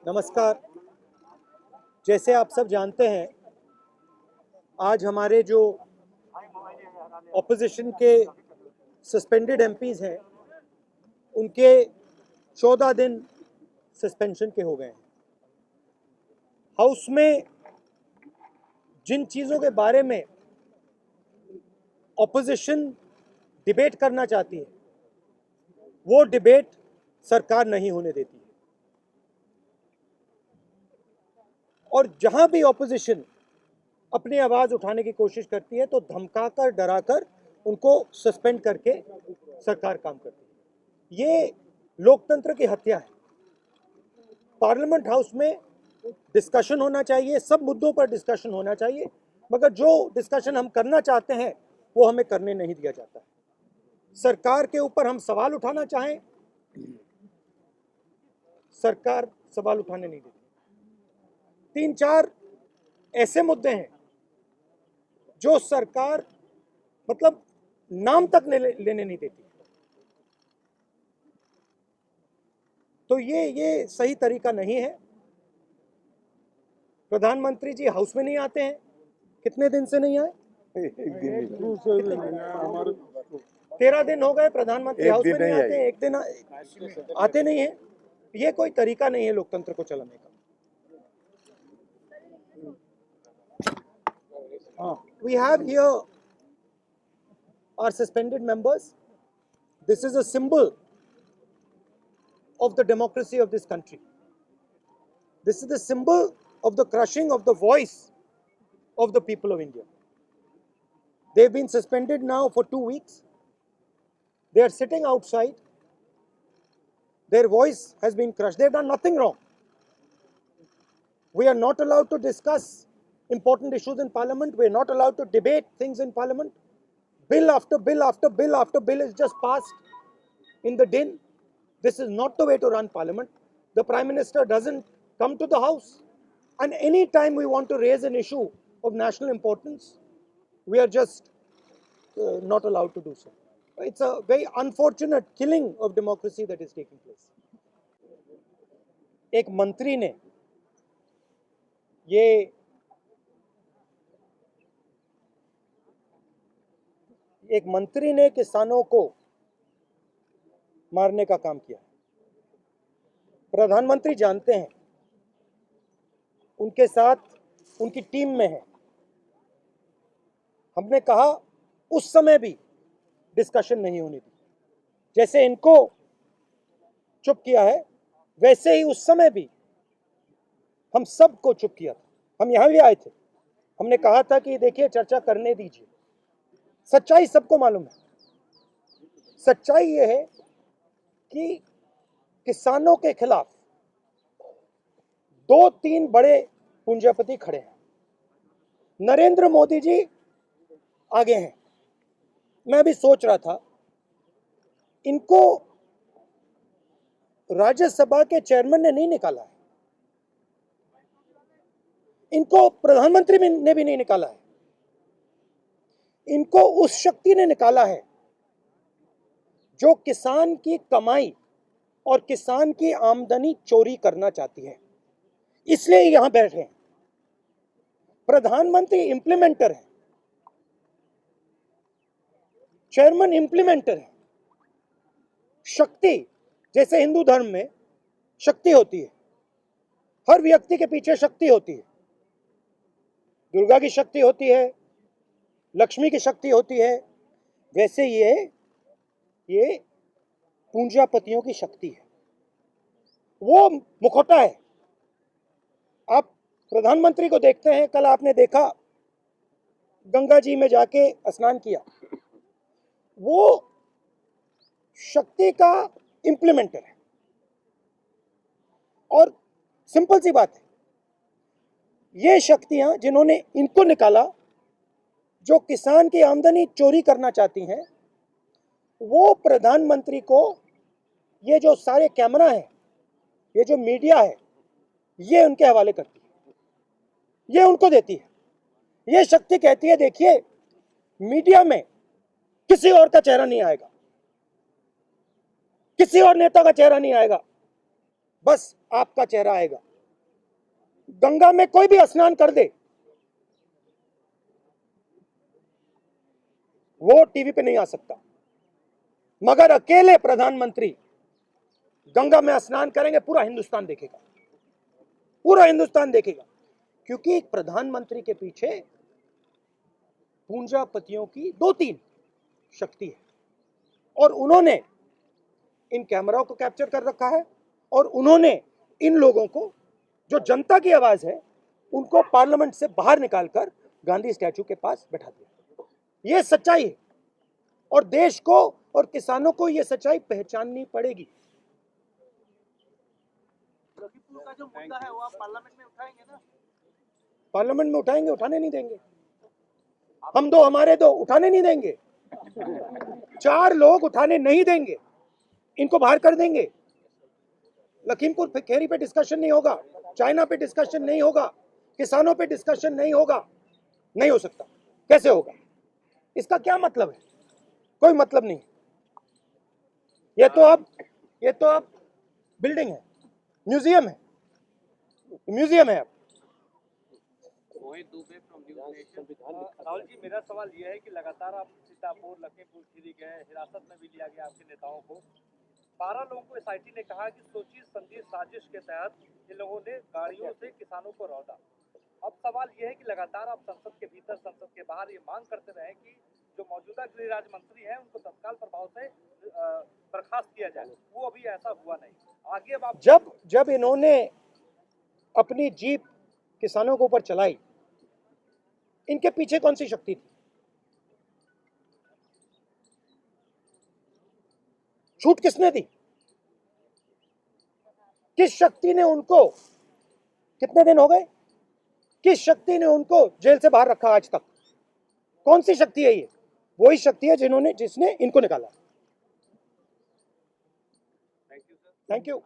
नमस्कार। जैसे आप सब जानते हैं, आज हमारे जो ऑपोजिशन के सस्पेंडेड एमपीज हैं, उनके 14 दिन सस्पेंशन के हो गए हैं। हाउस में जिन चीज़ों के बारे में ऑपोजिशन डिबेट करना चाहती है, वो डिबेट सरकार नहीं होने देती है। और जहां भी ऑपोजिशन अपनी आवाज़ उठाने की कोशिश करती है तो धमकाकर, डराकर उनको सस्पेंड करके सरकार काम करती है। ये लोकतंत्र की हत्या है। पार्लियामेंट हाउस में डिस्कशन होना चाहिए, सब मुद्दों पर डिस्कशन होना चाहिए, मगर जो डिस्कशन हम करना चाहते हैं वो हमें करने नहीं दिया जाता है। सरकार के ऊपर हम सवाल उठाना चाहें, सरकार सवाल उठाने नहीं देती। 3-4 ऐसे मुद्दे हैं जो सरकार मतलब नाम तक लेने नहीं देती। तो ये सही तरीका नहीं है। प्रधानमंत्री जी हाउस में नहीं आते हैं, कितने दिन से नहीं आए? 13 दिन हो गए प्रधानमंत्री हाउस में नहीं आते हैं, एक दिन आते नहीं है। ये कोई तरीका नहीं है लोकतंत्र को चलाने का। We have here our suspended members. This is a symbol of the democracy of this country. This is the symbol of the crushing of the voice of the people of India. They've been suspended now for 2 weeks. They are sitting outside. Their voice has been crushed. They've done nothing wrong. We are not allowed to discuss important issues in Parliament. We are not allowed to debate things in Parliament. Bill after bill after bill after bill is just passed in the din. This is not the way to run Parliament. The Prime Minister doesn't come to the House. And any time we want to raise an issue of national importance, we are just not allowed to do so. It's a very unfortunate killing of democracy that is taking place. एक मंत्री ने किसानों को मारने का काम किया। प्रधानमंत्री जानते हैं, उनके साथ उनकी टीम में है। हमने कहा उस समय भी डिस्कशन नहीं होनी थी। जैसे इनको चुप किया है, वैसे ही उस समय भी हम सबको चुप किया था। हम यहां भी आए थे, हमने कहा था कि देखिए चर्चा करने दीजिए। सच्चाई सबको मालूम है। सच्चाई ये है कि किसानों के खिलाफ 2-3 बड़े पूंजीपति खड़े हैं। नरेंद्र मोदी जी आगे हैं। मैं भी सोच रहा था, इनको राज्यसभा के चेयरमैन ने नहीं निकाला है, इनको प्रधानमंत्री ने भी नहीं निकाला है, इनको उस शक्ति ने निकाला है जो किसान की कमाई और किसान की आमदनी चोरी करना चाहती है। इसलिए यहां बैठे हैं। प्रधानमंत्री इंप्लीमेंटर है, चेयरमैन इंप्लीमेंटर है। शक्ति, जैसे हिंदू धर्म में शक्ति होती है, हर व्यक्ति के पीछे शक्ति होती है। दुर्गा की शक्ति होती है, लक्ष्मी की शक्ति होती है, वैसे ये पूंजीपतियों की शक्ति है। वो मुखौटा है। आप प्रधानमंत्री को देखते हैं, कल आपने देखा गंगा जी में जाके स्नान किया। वो शक्ति का इंप्लीमेंटर है। और सिंपल सी बात है, ये शक्तियां जिन्होंने इनको निकाला, जो किसान की आमदनी चोरी करना चाहती हैं, वो प्रधानमंत्री को ये जो सारे कैमरा हैं, ये जो मीडिया है, ये उनके हवाले करती है, ये उनको देती है। ये शक्ति कहती है देखिए मीडिया में किसी और का चेहरा नहीं आएगा, किसी और नेता का चेहरा नहीं आएगा, बस आपका चेहरा आएगा। गंगा में कोई भी स्नान कर दे, वो टीवी पे नहीं आ सकता, मगर अकेले प्रधानमंत्री गंगा में स्नान करेंगे, पूरा हिंदुस्तान देखेगा, पूरा हिंदुस्तान देखेगा। क्योंकि एक प्रधानमंत्री के पीछे पूंजापतियों की 2-3 शक्ति है, और उन्होंने इन कैमराओं को कैप्चर कर रखा है, और उन्होंने इन लोगों को, जो जनता की आवाज है, उनको पार्लियामेंट से बाहर निकालकर गांधी स्टैचू के पास बैठा दिया। ये सच्चाई है, और देश को और किसानों को ये सच्चाई पहचाननी पड़ेगी। लखीमपुर का जो मुद्दा है वो आप पार्लियामेंट में उठाएंगे ना? पार्लियामेंट में उठाएंगे, उठाने नहीं देंगे। हम दो हमारे दो, उठाने नहीं देंगे। 4 लोग उठाने नहीं देंगे, इनको बाहर कर देंगे। लखीमपुर खेरी पे डिस्कशन नहीं होगा, चाइना पे डिस्कशन नहीं होगा, किसानों पे डिस्कशन नहीं होगा, नहीं हो सकता। कैसे होगा? इसका क्या मतलब है? कोई मतलब नहीं। ये तो अब बिल्डिंग है, म्यूजियम है, म्यूजियम है अब। राहुल जी, मेरा सवाल यह है कि लगातार आप सीतापुर, लखीमपुर खीरी गए, हिरासत में भी लिया गया आपके नेताओं को। 12 लोगों को एसआईटी ने कहा कि सोची समझी साजिश के तहत इन लोगों ने गाड़ियों से किसानों को रौंदा। अब सवाल यह है कि लगातार आप संसद के भीतर, संसद के बाहर ये मांग करते रहे कि जो मौजूदा गृह राज्य मंत्री हैं उनको तत्काल प्रभाव से बर्खास्त किया जाए, वो अभी ऐसा हुआ नहीं। आगे अब आप जब इन्होंने अपनी जीप किसानों के ऊपर चलाई, इनके पीछे कौन सी शक्ति थी? छूट किसने दी? किस शक्ति ने उनको, कितने दिन हो गए, किस शक्ति ने उनको जेल से बाहर रखा आज तक? कौन सी शक्ति है ये? वही शक्ति है जिसने इनको निकाला। Thank you sir. Thank you.